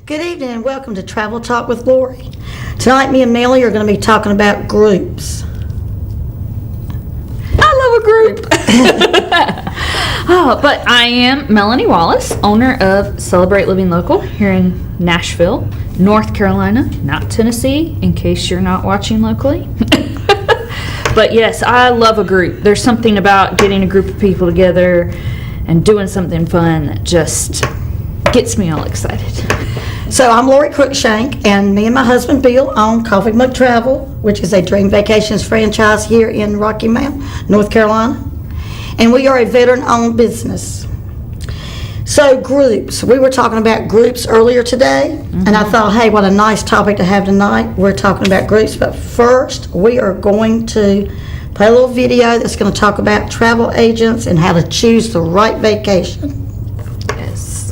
Good evening and welcome to Travel Talk with Lorie. Tonight me and Melly are going to be talking about groups. I love a group. But I am Melanie Wallace, owner of Celebrate Living Local here in Nashville, North Carolina, not Tennessee, in case you're not watching locally. But yes, I love a group. There's something about getting a group of people together and doing something fun that just gets me all excited. So I'm Lorie Cruikshank, and me and my husband Bill own Coffee Mug Travel, which is a Dream Vacations franchise here in Rocky Mount, North Carolina. And we are a veteran-owned business. So groups, we were talking about groups earlier today, and I thought, hey, what a nice topic to have tonight. We're talking about groups, but first we are going to play a little video that's going to talk about travel agents and how to choose the right vacation. Yes.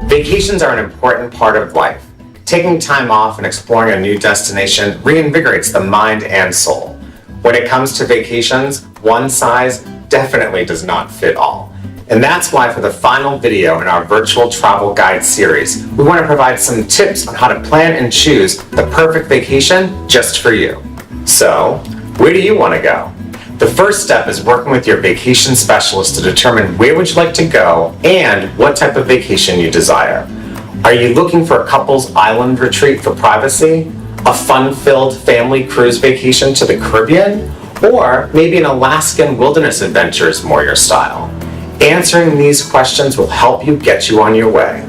Vacations are an important part of life. Taking time off and exploring a new destination reinvigorates the mind and soul. When it comes to vacations, one size definitely does not fit all. And that's why for the final video in our virtual travel guide series, we want to provide some tips on how to plan and choose the perfect vacation just for you. So, where do you want to go? The first step is working with your vacation specialist to determine where would you like to go and what type of vacation you desire. Are you looking for a couple's island retreat for privacy? A fun-filled family cruise vacation to the Caribbean? Or maybe an Alaskan wilderness adventure is more your style? Answering these questions will help you get you on your way.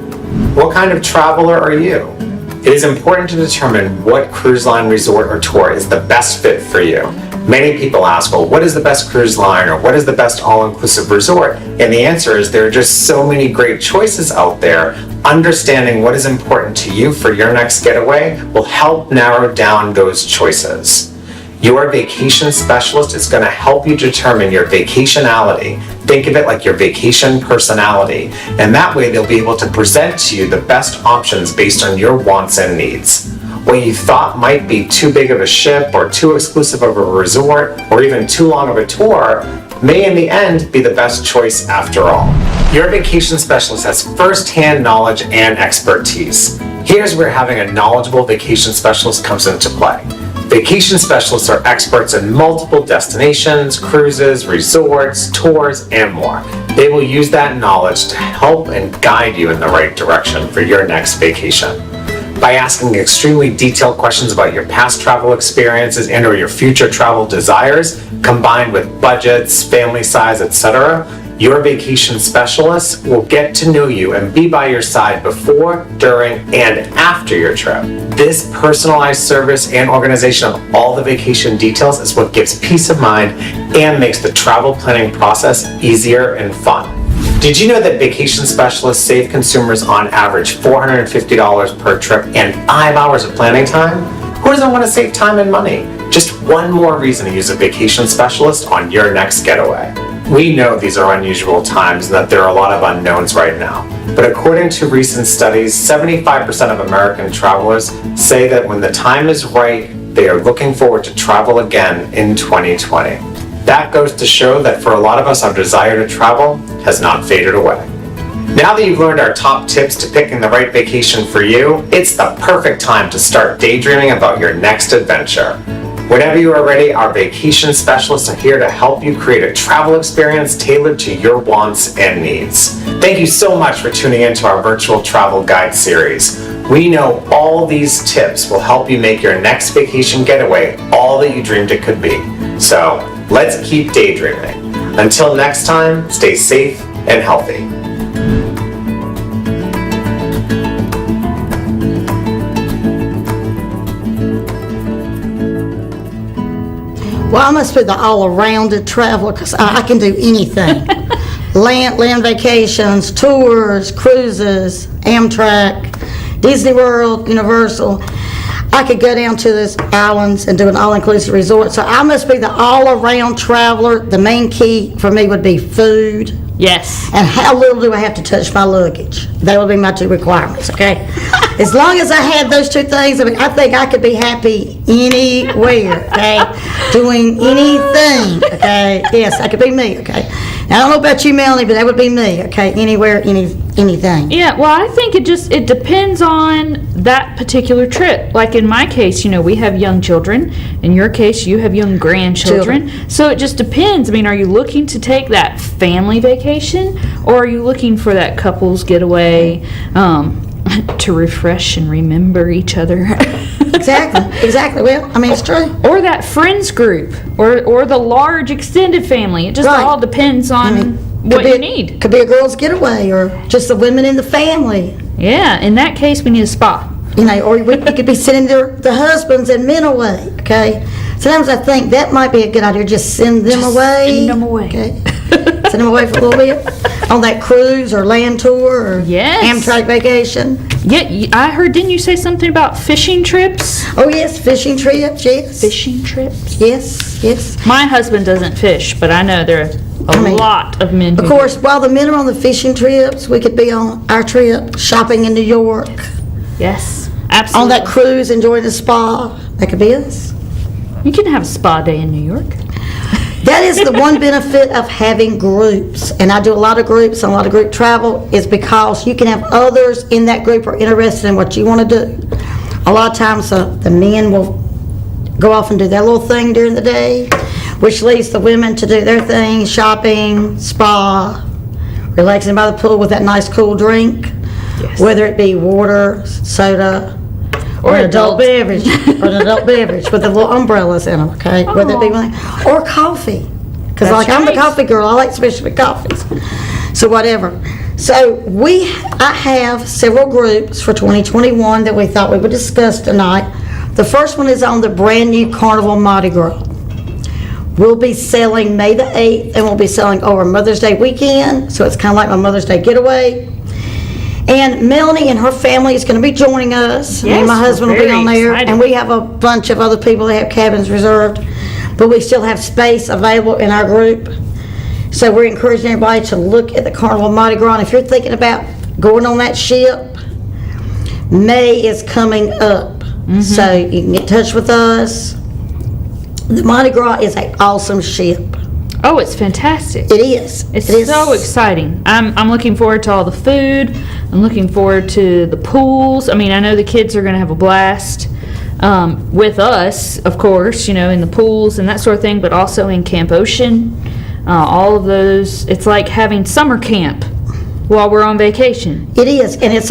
What kind of traveler are you? It is important to determine what cruise line, resort, or tour is the best fit for you. Many people ask, well, what is the best cruise line or what is the best all-inclusive resort? And the answer is there are just so many great choices out there. Understanding what is important to you for your next getaway will help narrow down those choices. Your vacation specialist is going to help you determine your vacationality. Think of it like your vacation personality. And that way they'll be able to present to you the best options based on your wants and needs. What you thought might be too big of a ship or too exclusive of a resort or even too long of a tour may in the end be the best choice after all. Your vacation specialist has first-hand knowledge and expertise. Here's where having a knowledgeable vacation specialist comes into play. Vacation specialists are experts in multiple destinations, cruises, resorts, tours, and more. They will use that knowledge to help and guide you in the right direction for your next vacation. By asking extremely detailed questions about your past travel experiences and or your future travel desires, combined with budgets, family size, etc., your vacation specialist will get to know you and be by your side before, during, and after your trip. This personalized service and organization of all the vacation details is what gives peace of mind and makes the travel planning process easier and fun. Did you know that vacation specialists save consumers on average $450 per trip and 5 hours of planning time? Who doesn't want to save time and money? Just one more reason to use a vacation specialist on your next getaway. We know these are unusual times and that there are a lot of unknowns right now. But according to recent studies, 75% of American travelers say that when the time is right, they are looking forward to travel again in 2020. That goes to show that for a lot of us, our desire to travel has not faded away. Now that you've learned our top tips to picking the right vacation for you, it's the perfect time to start daydreaming about your next adventure. Whenever you are ready, our vacation specialists are here to help you create a travel experience tailored to your wants and needs. Thank you so much for tuning into our virtual travel guide series. We know all these tips will help you make your next vacation getaway all that you dreamed it could be. So, let's keep daydreaming. Until next time, stay safe and healthy. Well, I must be the all-arounded traveler because I can do anything. land vacations, tours, cruises, Amtrak, Disney World, Universal. I could go down to the islands and do an all-inclusive resort. So I must be the all-around traveler. The main key for me would be food. Yes. And how little do I have to touch my luggage? That would be my two requirements, okay? As long as I had those two things, I mean, I think I could be happy anywhere, okay? Doing anything, okay? Yes, I could be me, okay? Now, I don't know about you, Melanie, but that would be me, okay? Anywhere, anything. Yeah, well, I think it depends on that particular trip. Like in my case, we have young children. In your case, you have young grandchildren. So it just depends. I mean, are you looking to take that family vacation, or are you looking for that couples getaway to refresh and remember each other? Exactly. Well, I mean, it's true. Or that friends group, or the large extended family. It just Right. all depends on what you need. Could be a girls' getaway, or just the women in the family. Yeah, in that case, we need a spa. Or we could be sending the husbands and men away, okay? Sometimes I think that might be a good idea, just send them away. Send them away. Okay? Send them away for a little bit on that cruise or land tour or Yes. Amtrak vacation. Yeah, I heard, didn't you say something about fishing trips? Oh, yes, fishing trips, yes. Fishing trips? Yes. My husband doesn't fish, but I know there are a lot of men who Of course, while the men are on the fishing trips, we could be on our trip shopping in New York, do. Yes, on absolutely. that cruise enjoying the spa. That could be us. You can have a spa day in New York. That is the one benefit of having groups, and I do a lot of groups and a lot of group travel, is because you can have others in that group who are interested in what you want to do. A lot of times the men will go off and do their little thing during the day, which leaves the women to do their thing, shopping, spa, relaxing by the pool with that nice cool drink, Yes. whether it be water, soda, or an adult beverage, with the little umbrellas in them, okay? Whether it be one, or coffee, because That's I'm the right. coffee girl. I like specialty coffees. So whatever. So I have several groups for 2021 that we thought we would discuss tonight. The first one is on the brand new Carnival Mardi Gras. We'll be selling May the 8th, and we'll be selling over Mother's Day weekend, so it's kind of like my Mother's Day getaway. And Melanie and her family is going to be joining us. Me and my Yes, husband will we're be on very there. excited. And we have a bunch of other people that have cabins reserved, but we still have space available in our group. So we're encouraging everybody to look at the Carnival Mardi Gras. And if you're thinking about going on that ship, May is coming up. So you can get in touch with us. The Mardi Gras is an awesome ship. Oh, it's fantastic. It is. It's It is. so exciting. I'm looking forward to all the food. I'm looking forward to the pools. I mean, I know the kids are going to have a blast with us, of course, in the pools and that sort of thing, but also in Camp Ocean. All of those. It's like having summer camp while we're on vacation. It is, and there's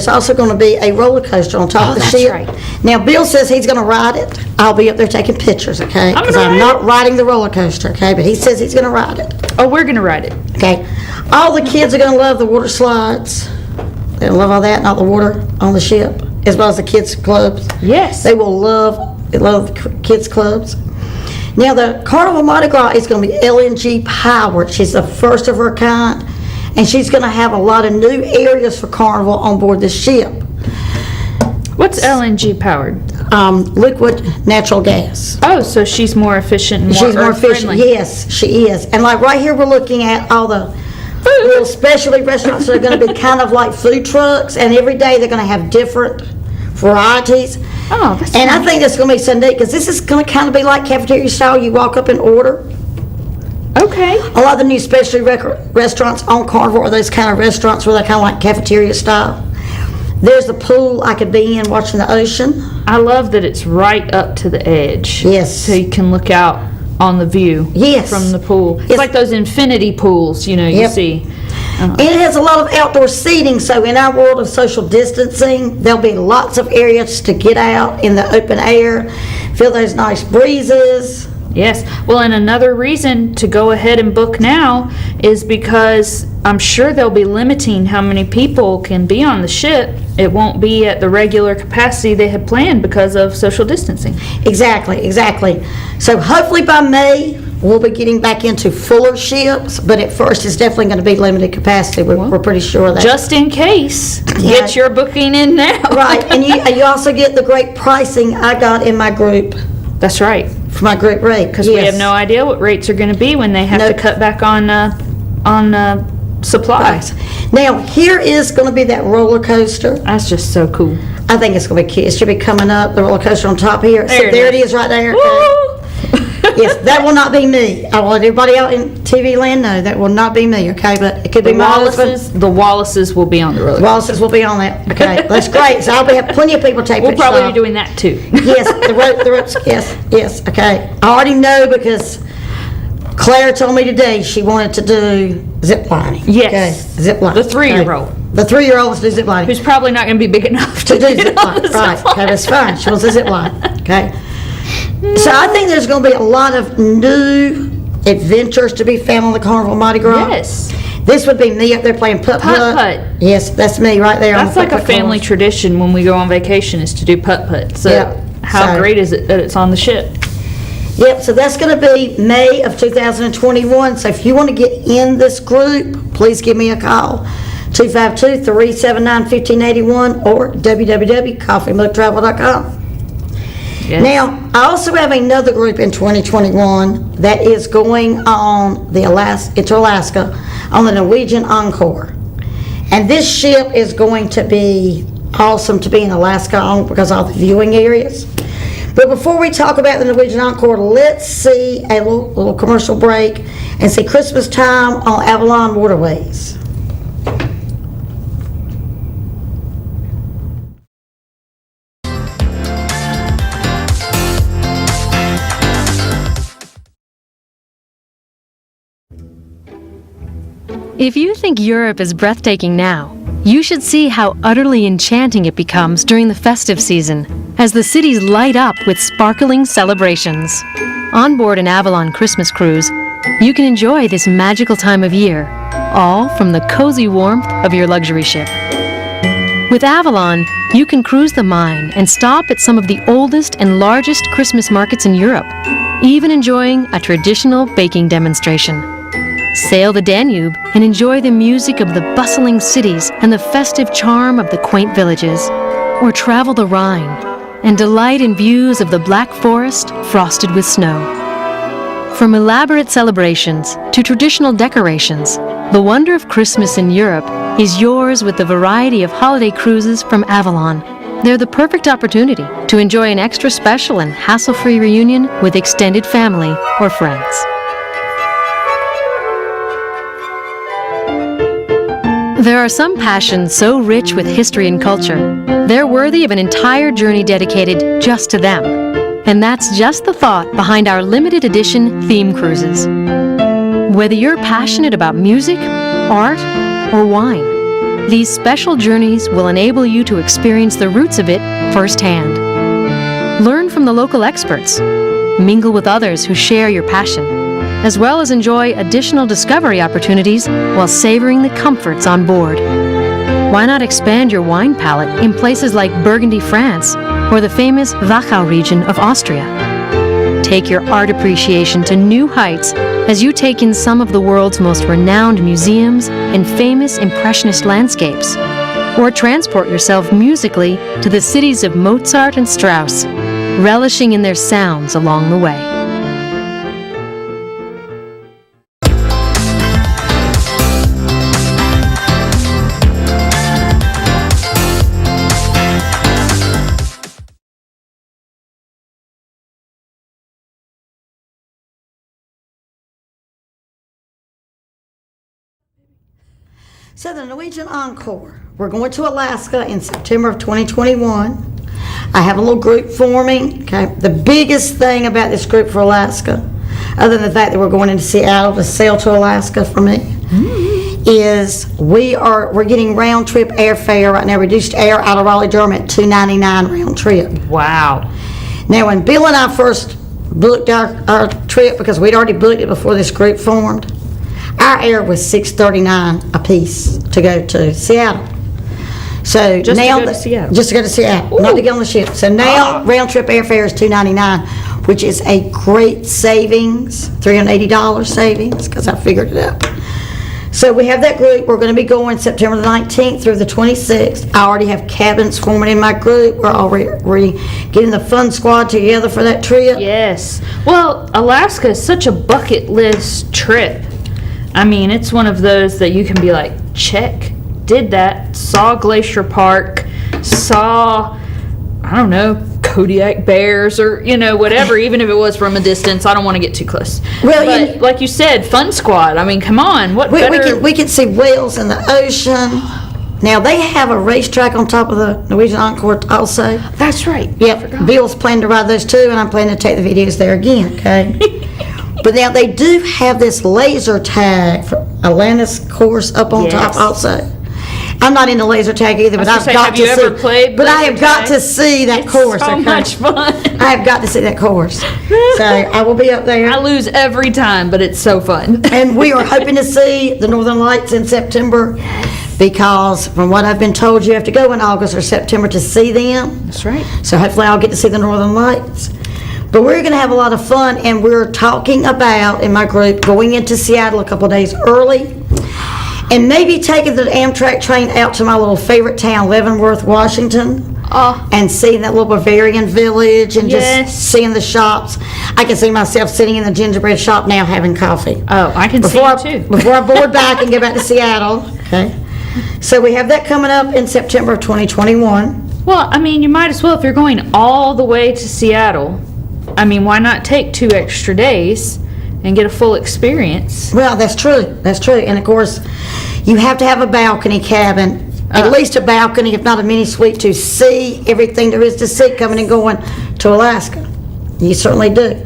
also going to be a roller coaster on top of the that's ship. right. Now, Bill says he's going to ride it. I'll be up there taking pictures, okay? Because gonna I'm ride not riding the roller coaster, okay? But he says he's going to ride it, Oh, we're going to ride it. okay? All the kids are going to love the water slides. They'll love all that, and all the water on the ship, as well as the kids' clubs. Yes. They will love the kids' clubs. Now, the Carnival Mardi Gras is going to be LNG powered. She's the first of her kind, and she's going to have a lot of new areas for Carnival on board the ship. What's LNG powered? Liquid natural gas. Oh, so she's more efficient and more She's more efficient. earth-friendly. Yes, she is. And like right here, we're looking at all the little specialty restaurants that are going to be kind of like food trucks, and every day they're going to have different varieties. Oh, that's And I nice. think that's going to be so neat, because this is going to kind of be like cafeteria style. You walk up and order. Okay. A lot of the new specialty restaurants on Carnival are those kind of restaurants where they're kind of like cafeteria style. There's the pool I could be in watching the ocean. I love that it's right up to the edge. Yes. So you can look out on the view. Yes. From the pool. It's Yes. like those infinity pools, you Yep. see. And it has a lot of outdoor seating, so in our world of social distancing, there'll be lots of areas to get out in the open air, feel those nice breezes. Yes. Well, and another reason to go ahead and book now is because I'm sure they'll be limiting how many people can be on the ship. It won't be at the regular capacity they had planned because of social distancing. Exactly. So hopefully by May, we'll be getting back into fuller ships, but at first it's definitely going to be limited capacity. We're pretty sure of that. Just in case, Yeah. get your booking in now. Right, and you also get the great pricing I got in my group, That's right. for my group rate. Because we have no idea what rates are going to be when they have to Nope. cut back on supplies. Now, here is going to be that roller coaster. That's just so cool. I think it's going to be cute. It should be coming up, the roller coaster on top here. So There it there it is. is right there. Woo! Yes, that will not be me. I want everybody out in TV land know that will not be me, okay? But it could be The my husband. Wallaces will be on the roller coaster. Wallaces will be on that, okay? That's great. So I'll have plenty of people take We'll pictures. probably be of. doing that too. Yes, the ropes, yes, okay. I already know because Claire told me today she wanted to do zip lining. Yes. Okay, zip lining. The 3-year-old. Okay. The 3-year-old wants to do zip lining. Who's probably not going to be big enough To do get zip on line, the right, zip line. okay, that's fine, she wants a zip line, okay? So I think there's gonna be a lot of new adventures to be found on the Carnival Mardi Gras. Yes. This would be me up there playing putt-putt. Putt-putt. Yes, that's me right there on the That's like a putt-putt family course. tradition when we go on vacation is to do putt-putt. So Yeah, how so- great is it that it's on the ship? Yep, so that's gonna be May of 2021, so if you wanna get in this group, please give me a call. 252-379-1581 or www.coffeemugtravel.com. Yes. Now, I also have another group in 2021 that is going on into Alaska on the Norwegian Encore. And this ship is going to be awesome to be in Alaska on because of all the viewing areas. But before we talk about the Norwegian Encore, let's see a little commercial break and see Christmas Time on Avalon Waterways. If you think Europe is breathtaking now, you should see how utterly enchanting it becomes during the festive season, as the cities light up with sparkling celebrations. On board an Avalon Christmas cruise, you can enjoy this magical time of year, all from the cozy warmth of your luxury ship. With Avalon, you can cruise the Main and stop at some of the oldest and largest Christmas markets in Europe, even enjoying a traditional baking demonstration. Sail the Danube and enjoy the music of the bustling cities and the festive charm of the quaint villages. Or travel the Rhine and delight in views of the Black Forest frosted with snow. From elaborate celebrations to traditional decorations, the wonder of Christmas in Europe is yours with the variety of holiday cruises from Avalon. They're the perfect opportunity to enjoy an extra special and hassle-free reunion with extended family or friends. There are some passions so rich with history and culture, they're worthy of an entire journey dedicated just to them. And that's just the thought behind our limited edition theme cruises. Whether you're passionate about music, art, or wine, these special journeys will enable you to experience the roots of it firsthand. Learn from the local experts, mingle with others who share your passion, as well as enjoy additional discovery opportunities while savoring the comforts on board. Why not expand your wine palate in places like Burgundy, France, or the famous Wachau region of Austria? Take your art appreciation to new heights as you take in some of the world's most renowned museums and famous Impressionist landscapes. Or transport yourself musically to the cities of Mozart and Strauss, relishing in their sounds along the way. So the Norwegian Encore, we're going to Alaska in September of 2021. I have a little group forming, okay? The biggest thing about this group for Alaska, other than the fact that we're going into Seattle to sail to Alaska for me, is we're getting round trip airfare right now, reduced air out of Raleigh-Durham at $2.99 round trip. Wow. Now, when Bill and I first booked our trip, because we'd already booked it before this group formed, our air was $6.39 a piece to go to Seattle. So Just to now go to Seattle? Just to go to Seattle, not to get on the ship. So now round trip airfare is $2.99, which is a great savings, $380 savings, because I figured it out. So we have that group. We're going to be going September the 19th through the 26th. I already have cabins forming in my group. We're already getting the fun squad together for that trip. Yes. Well, Alaska is such a bucket list trip. I mean, it's one of those that you can be like, check, did that, saw Glacier Park, saw, I don't know, Kodiak bears or, whatever, even if it was from a distance. I don't want to get too close. Well, but like you said, Fun Squad. I mean, come on. What better? We can see whales in the ocean. Now, they have a racetrack on top of the Norwegian Encore also. That's right. Yep, Bill's planning to ride those too, and I'm planning to take the videos there again, okay? But now, they do have this laser tag for Atlantis course up on top Yes. also. I'm not into laser tag either, but I've got have to you see. ever played But I laser have got tag? to see that course, So okay? much fun. I have got to see that course. So, I will be up there. I lose every time, but it's so fun. And we are hoping to see the Northern Lights in September because from what I've been told, you have to go in August or September to see them. That's right. So hopefully I'll get to see the Northern Lights. But we're going to have a lot of fun, and we're talking about, in my group, going into Seattle a couple days early and maybe taking the Amtrak train out to my little favorite town, Leavenworth, Washington. Oh. And seeing that little Bavarian village and Yes. just seeing the shops. I can see myself sitting in the gingerbread shop now having coffee. Oh, I can see you too. Before I board back and get back to Seattle. Okay. So we have that coming up in September of 2021. Well, I mean, you might as well, if you're going all the way to Seattle, I mean, why not take 2 extra days and get a full experience? Well, that's true. That's true. And of course, you have to have a balcony cabin, at least a balcony, if not a mini suite, to see everything there is to see coming and going to Alaska. You certainly do.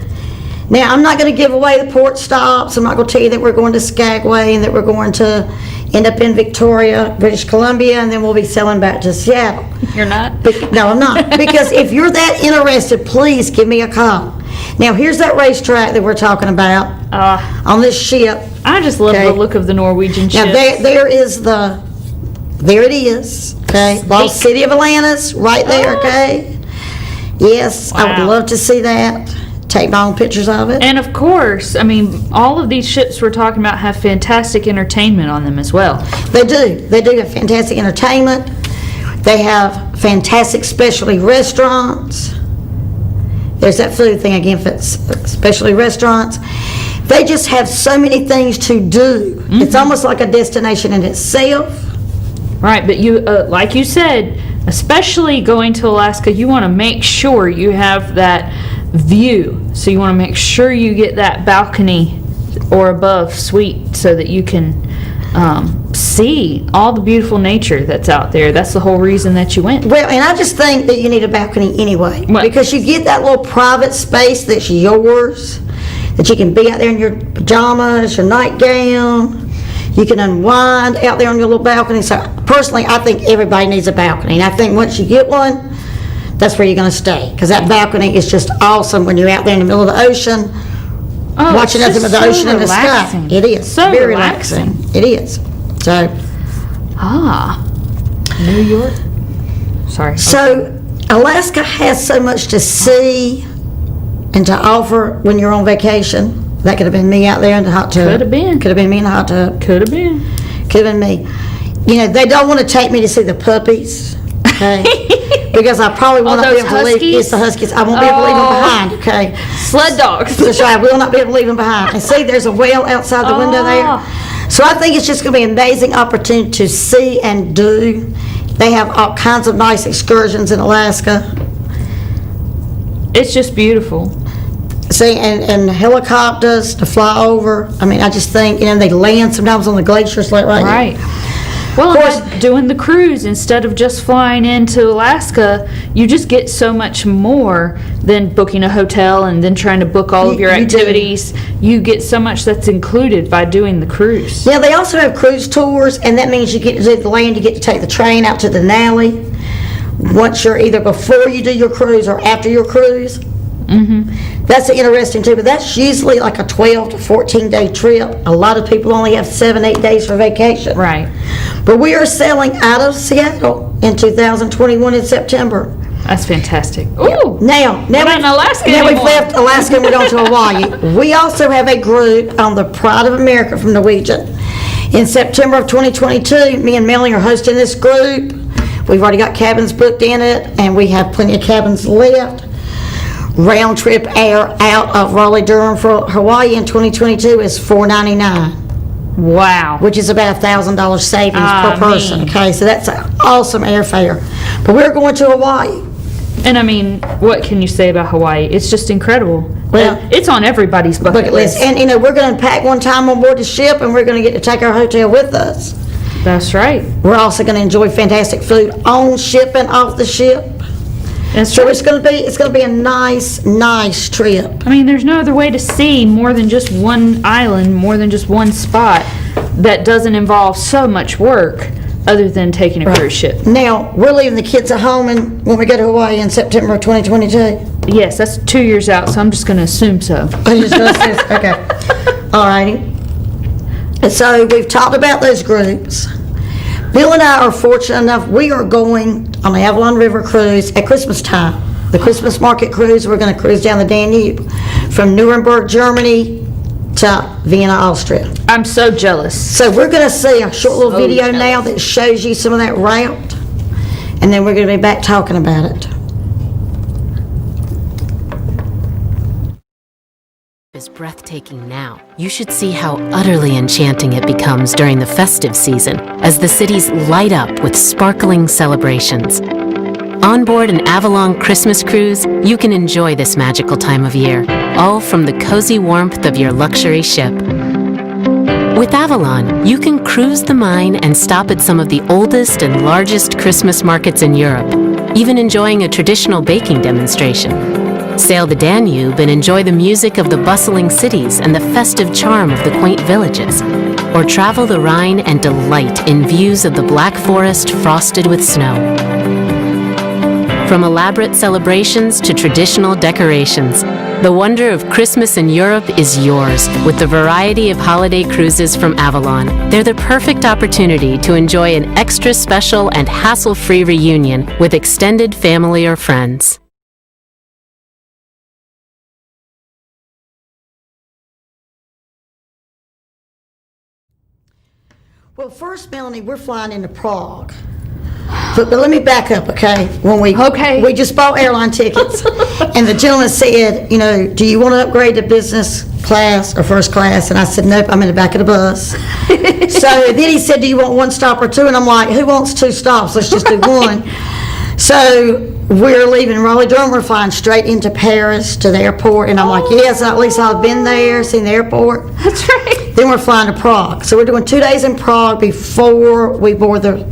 Now, I'm not going to give away the port stops. I'm not going to tell you that we're going to Skagway and that we're going to end up in Victoria, British Columbia, and then we'll be sailing back to Seattle. You're not? No, I'm not. Because if you're that interested, please give me a call. Now, here's that racetrack that we're talking about on this ship. I just love Okay. the look of the Norwegian Now, ships. there it is, okay? Lost City of Atlantis, right there, okay? Yes, I would Wow. love to see that. Take my own pictures of it. And of course, I mean, all of these ships we're talking about have fantastic entertainment on them as well. They do. They do have fantastic entertainment. They have fantastic specialty restaurants. There's that food thing again, for specialty restaurants. They just have so many things to do. It's almost like a destination in itself. Right, but you, like you said, especially going to Alaska, you want to make sure you have that view. So you want to make sure you get that balcony or above suite so that you can see all the beautiful nature that's out there. That's the whole reason that you went. Well, and I just think that you need a balcony anyway. Well- Because you get that little private space that's yours, that you can be out there in your pajamas, your nightgown. You can unwind out there on your little balcony. So personally, I think everybody needs a balcony. And I think once you get one, that's where you're going to stay. Because that balcony is just awesome when you're out there in the middle of the ocean, Oh, watching it's nothing but just the so ocean and the sky. relaxing. It is. So very relaxing. It is. So, New York. Sorry. so Alaska has so much to see and to offer when you're on vacation. That could have been me out there in the hot tub. Could have been. Could have been me in the hot tub. Could have been. Could have been me. You know, they don't want to take me to see the puppies, okay? Because I probably will Oh, not be those able to leave. huskies? It's the huskies. I won't be able to leave them Oh. behind, okay? Sled dogs. That's right. I will not be able to leave them behind. And see, there's a whale outside the window there. Oh. So I think it's just going to be an amazing opportunity to see and do. They have all kinds of nice excursions in Alaska. It's just beautiful. See, and helicopters to fly over. I mean, I just think, you know, they land sometimes on the glaciers like right here. Right. Well, Of course- and doing the cruise instead of just flying into Alaska, you just get so much more than booking a hotel and then trying to book all of your You do. activities. You get so much that's included by doing the cruise. Now, they also have cruise tours, and that means you get to do the land, you get to take the train out to Denali. Once you're either before you do your cruise or after your cruise. That's interesting too, but that's usually like a 12 to 14 day trip. A lot of people only have 7-8 days for vacation. Right. But we are sailing out of Seattle in 2021 in September. That's fantastic. Ooh. Now We're not in Alaska now we've anymore. left Alaska and we're going to Hawaii. We also have a group on the Pride of America from Norwegian. In September of 2022, me and Melanie are hosting this group. We've already got cabins booked in it, and we have plenty of cabins left. Round trip air out of Raleigh-Durham for Hawaii in 2022 is $4.99. Wow. which is about $1,000 savings per person. mean. Okay, so that's an awesome airfare. But we're going to Hawaii. And I mean, what can you say about Hawaii? It's just incredible. Well, it's on everybody's bucket list. And we're going to pack one time on board the ship, and we're going to get to take our hotel with us. That's right. We're also going to enjoy fantastic food on ship and off the ship. That's So right. it's going to be a nice trip. I mean, there's no other way to see more than just one island, more than just one spot that doesn't involve so much work other than taking a cruise ship. Now, we're leaving the kids at home and when we go to Hawaii in September of 2022. Yes, that's 2 years out, so I'm just going to assume so. Okay. All righty. And so we've talked about those groups. Bill and I are fortunate enough, we are going on the Avalon River cruise at Christmas time. The Christmas market cruise, we're going to cruise down the Danube from Nuremberg, Germany to Vienna, Austria. I'm so jealous. So we're going to see a short little So video jealous. now that shows you some of that route, and then we're going to be back talking about it. Is breathtaking now. You should see how utterly enchanting it becomes during the festive season as the cities light up with sparkling celebrations. On board an Avalon Christmas cruise, you can enjoy this magical time of year, all from the cozy warmth of your luxury ship. With Avalon, you can cruise the Main and stop at some of the oldest and largest Christmas markets in Europe, even enjoying a traditional baking demonstration. Sail the Danube and enjoy the music of the bustling cities and the festive charm of the quaint villages. Or travel the Rhine and delight in views of the Black Forest frosted with snow. From elaborate celebrations to traditional decorations, the wonder of Christmas in Europe is yours with the variety of holiday cruises from Avalon. They're the perfect opportunity to enjoy an extra special and hassle-free reunion with extended family or friends. Well, first, Melanie, we're flying into Prague. But let me back up, okay? Okay. We just bought airline tickets, and the gentleman said, do you want to upgrade to business class or first class? And I said, nope, I'm in the back of the bus. So then he said, do you want one stop or two? And I'm like, who wants two stops? Let's just do one. So we're leaving Raleigh-Durham. We're flying straight into Paris to the airport. And I'm like, yes, at least I've been there, seen the airport. That's right. Then we're flying to Prague. So we're doing 2 days in Prague before we board the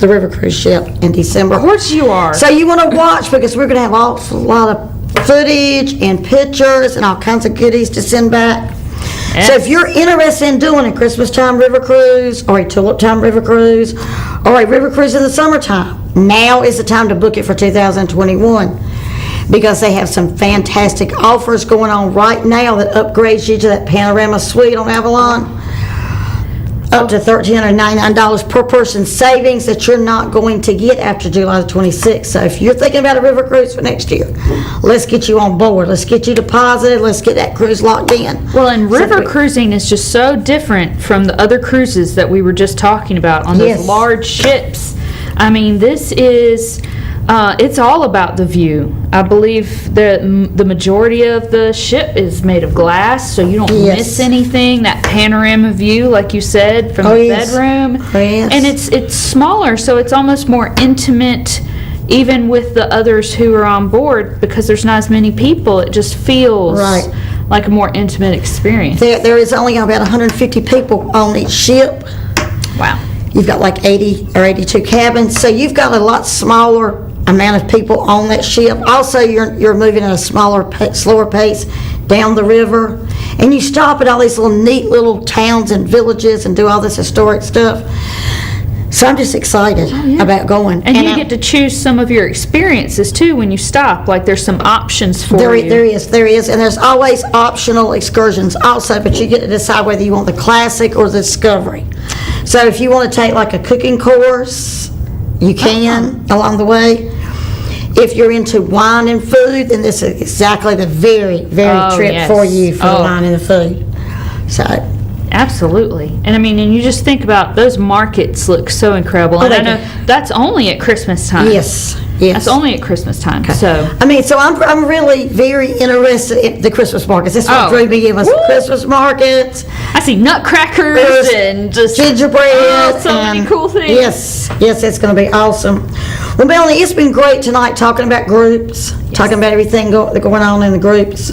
river cruise ship in December. Of course you are. So you want to watch because we're going to have a lot of footage and pictures and all kinds of goodies to send back. Yes. So if you're interested in doing a Christmas time river cruise or a tulip time river cruise or a river cruise in the summertime, now is the time to book it for 2021 because they have some fantastic offers going on right now that upgrades you to that panorama suite on Avalon. Up to $1,399 per person savings that you're not going to get after July the 26th. So if you're thinking about a river cruise for next year, let's get you on board. Let's get you deposited. Let's get that cruise locked in. Well, and river So- cruising is just so different from the other cruises that we were just talking about on those Yes. large ships. I mean, this is, it's all about the view. I believe the majority of the ship is made of glass, so you don't Yes. miss anything. That panorama view, like you said, from Oh, the yes. bedroom. Oh, yes. And it's smaller, so it's almost more intimate, even with the others who are on board, because there's not as many people. It just feels Right. like a more intimate experience. There is only about 150 people on each ship. Wow. You've got like 80 or 82 cabins, so you've got a lot smaller amount of people on that ship. Also, you're moving at a slower pace down the river, and you stop at all these little neat little towns and villages and do all this historic stuff. So I'm just excited about going. And you get to choose some of your experiences too when you stop. Like there's some options for There you. is, and there's always optional excursions also, but you get to decide whether you want the classic or the discovery. So if you want to take like a cooking course, you can along the way. If you're into wine and food, then this is exactly the very Oh, trip yes. for you for the Oh. wine and the food. So, Absolutely. And I mean, and you just think about those markets look so incredible. And they I know do. that's only at Christmas time. yes. Yes. That's only at Christmas time, so. I mean, so I'm really very interested in the Christmas markets. That's what Oh. drew me in was the Woo! Christmas markets, I see nutcrackers and just gingerbread. Oh, so many and- cool things. Yes, it's going to be awesome. Well, Melanie, it's been great tonight talking about groups, talking about everything going on in the groups.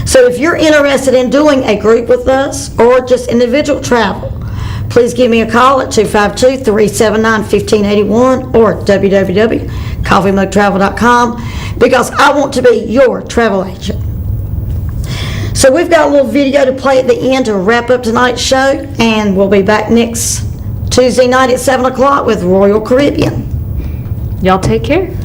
So if you're interested in doing a group with us or just individual travel, please give me a call at 252-379-1581 or www.coffeemugtravel.com because I want to be your travel agent. So we've got a little video to play at the end to wrap up tonight's show, and we'll be back next Tuesday night at 7 o'clock with Royal Caribbean. Y'all take care.